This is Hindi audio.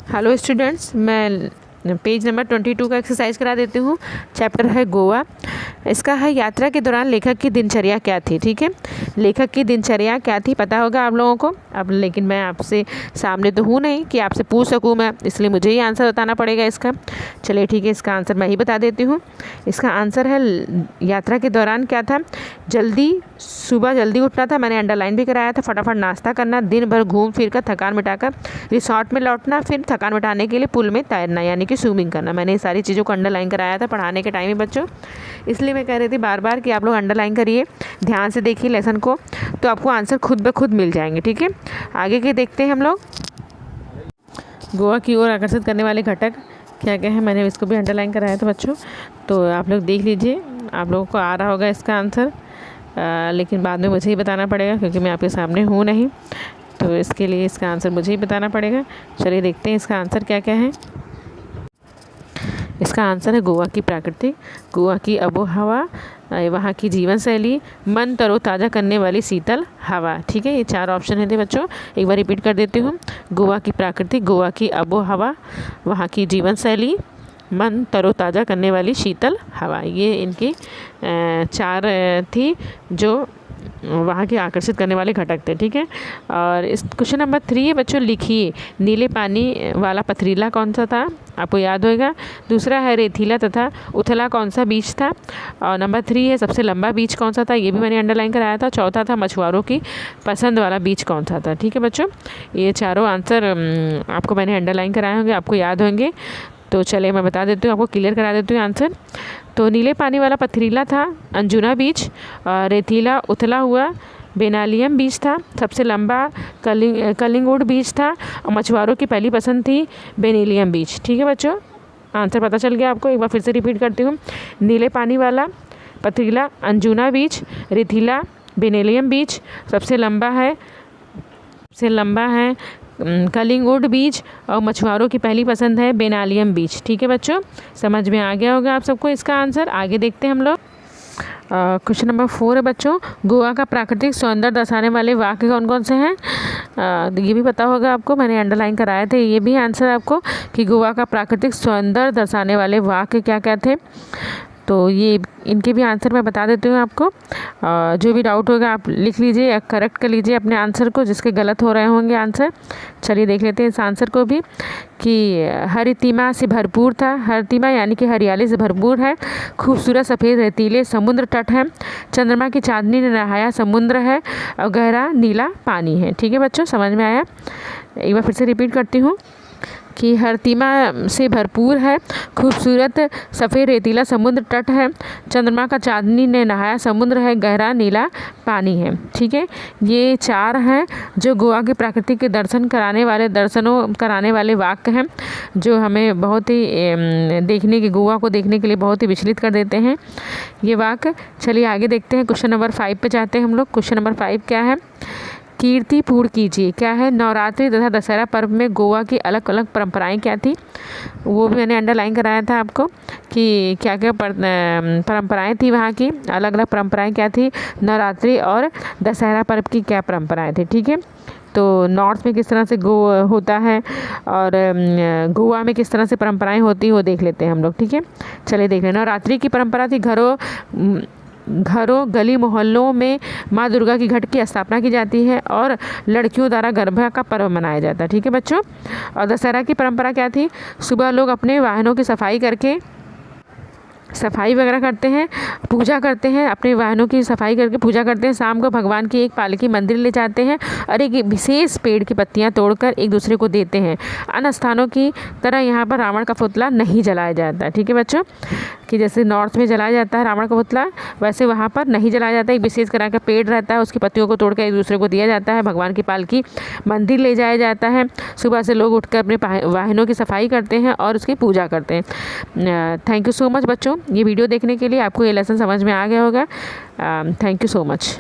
हेलो स्टूडेंट्स, मैं पेज नंबर 22 का एक्सरसाइज करा देती हूँ। चैप्टर है गोवा। इसका है यात्रा के दौरान लेखक की दिनचर्या क्या थी। ठीक है, लेखक की दिनचर्या क्या थी पता होगा आप लोगों को। अब लेकिन मैं आपसे सामने तो हूँ नहीं कि आपसे पूछ सकूँ मैं, इसलिए मुझे ही आंसर बताना पड़ेगा इसका। चलिए ठीक है, इसका आंसर मैं ही बता देती हूँ। इसका आंसर है यात्रा के दौरान क्या था। सुबह जल्दी उठना था, मैंने अंडरलाइन भी कराया था। फटाफट नाश्ता करना, दिन भर घूम फिर कर थकान मिटाकर रिसॉर्ट में लौटना, फिर थकान मिटाने के लिए पुल में तैरना यानी कि स्विमिंग करना। मैंने ये सारी चीज़ों को अंडरलाइन कराया था पढ़ाने के टाइम में बच्चों, इसलिए मैं कह रही थी बार बार कि आप लोग अंडरलाइन करिए, ध्यान से देखिए लेसन को, तो आपको आंसर खुद ब खुद मिल जाएंगे। ठीक है, आगे के देखते हैं हम लोग। गोवा की ओर आकर्षित करने वाले घटक क्या क्या है, मैंने इसको भी अंडरलाइन कराया था बच्चों, तो आप लोग देख लीजिए। आप लोगों को आ रहा होगा इसका आंसर, लेकिन बाद में मुझे ही बताना पड़ेगा क्योंकि मैं आपके सामने हूँ नहीं, तो इसके लिए इसका आंसर मुझे ही बताना पड़ेगा। चलिए देखते हैं इसका आंसर क्या क्या है। इसका आंसर है गोवा की प्रकृति, गोवा की आबोहवा, वहाँ की जीवन शैली, मन तरोताज़ा करने वाली शीतल हवा। ठीक है, ये 4 ऑप्शन है बच्चों, एक बार रिपीट कर देती हूँ। गोवा की प्रकृति, गोवा की आबोहवा, वहाँ की जीवन शैली, मन तरोताज़ा करने वाली शीतल हवा। ये इनकी 4 थी जो वहाँ के आकर्षित करने वाले घटक थे। ठीक है, और इस क्वेश्चन नंबर 3 है बच्चों, लिखिए नीले पानी वाला पथरीला कौन सा था, आपको याद होगा। दूसरा है रेतीला तथा उथला कौन सा बीच था, और नंबर 3 है सबसे लंबा बीच कौन सा था, ये भी मैंने अंडरलाइन कराया था। चौथा था मछुआरों की पसंद वाला बीच कौन सा था। ठीक है बच्चों, ये चारों आंसर आपको मैंने अंडरलाइन कराए होंगे, आपको याद होंगे। तो चले मैं बता देती हूँ, आपको क्लियर करा देती हूँ आंसर। तो नीले पानी वाला पथरीला था अंजुना बीच, रेतीला उथला हुआ बेनालियम बीच था, सबसे लंबा कलिंगुड बीच था, और मछुआरों की पहली पसंद थी बेनिलियम बीच। ठीक है बच्चों, आंसर पता चल गया आपको। एक बार फिर से रिपीट करती हूँ, नीले पानी वाला पथरीला अंजुना बीच, रेतीला बेनिलियम बीच, सबसे लंबा है कलिंगुड बीच, और मछुआरों की पहली पसंद है बेनालियम बीच। ठीक है बच्चों, समझ में आ गया होगा आप सबको इसका आंसर। आगे देखते हैं हम लोग। क्वेश्चन नंबर 4 है बच्चों, गोवा का प्राकृतिक सौंदर्य दर्शाने वाले वाक्य कौन कौन से हैं। ये भी पता होगा आपको, मैंने अंडरलाइन कराए थे ये भी आंसर आपको कि गोवा का प्राकृतिक सौंदर्य दर्शाने वाले वाक्य क्या क्या थे। तो ये इनके भी आंसर मैं बता देती हूँ आपको। जो भी डाउट होगा आप लिख लीजिए या करेक्ट कर लीजिए अपने आंसर को, जिसके गलत हो रहे होंगे आंसर। चलिए देख लेते हैं इस आंसर को भी कि हरितिमा से भरपूर था, हरितिमा यानी कि हरियाली से भरपूर है, खूबसूरत सफ़ेद रेतीले समुद्र तट है, चंद्रमा की चांदनी ने नहाया समुद्र है, और गहरा नीला पानी है। ठीक है बच्चों, समझ में आया। एक बार फिर से रिपीट करती हूँ कि हरितिमा से भरपूर है, खूबसूरत सफ़ेद रेतीला समुद्र तट है, चंद्रमा का चांदनी ने नहाया समुद्र है, गहरा नीला पानी है। ठीक है, ये 4 हैं जो गोवा की प्रकृति के दर्शनों कराने वाले वाक्य हैं, जो हमें बहुत ही गोवा को देखने के लिए बहुत ही विचलित कर देते हैं ये वाक्य। चलिए आगे देखते हैं, क्वेश्चन नंबर 5 पे जाते हैं हम लोग। क्वेश्चन नंबर 5 क्या है, कीर्तिपूर्ण कीजिए। क्या है, नवरात्रि तथा दशहरा पर्व में गोवा की अलग अलग परंपराएं क्या थी, वो भी मैंने अंडरलाइन कराया था आपको कि क्या क्या परंपराएं थी, वहाँ की अलग अलग परंपराएं क्या थी, नवरात्रि और दशहरा पर्व की क्या परंपराएं थी। ठीक है, तो नॉर्थ में किस तरह से होता है और गोवा में किस तरह से परंपराएं होती वो देख लेते हैं हम लोग। ठीक है, चलिए देख लें। नवरात्रि की परंपरा थी घरों गली मोहल्लों में माँ दुर्गा की घट की स्थापना की जाती है और लड़कियों द्वारा गरबा का पर्व मनाया जाता है। ठीक है बच्चों, और दशहरा की परंपरा क्या थी, सुबह लोग अपने वाहनों की सफाई वगैरह करते हैं, पूजा करते हैं, अपने वाहनों की सफाई करके पूजा करते हैं। शाम को भगवान की एक पालकी मंदिर ले जाते हैं और एक विशेष पेड़ की पत्तियां तोड़कर एक दूसरे को देते हैं। अन्य स्थानों की तरह यहाँ पर रावण का पुतला नहीं जलाया जाता। ठीक है बच्चों, कि जैसे नॉर्थ में जलाया जाता है रावण का पुतला, वैसे वहाँ पर नहीं जलाया जाता। एक विशेष तरह का पेड़ रहता है, उसकी पत्तियों को तोड़कर एक दूसरे को दिया जाता है। भगवान की पालकी मंदिर ले जाया जाता है। सुबह से लोग उठकर अपने वाहनों की सफाई करते हैं और उसकी पूजा करते हैं। थैंक यू सो मच बच्चों, ये वीडियो देखने के लिए। आपको ये लेसन समझ में आ गया होगा। Thank you so much.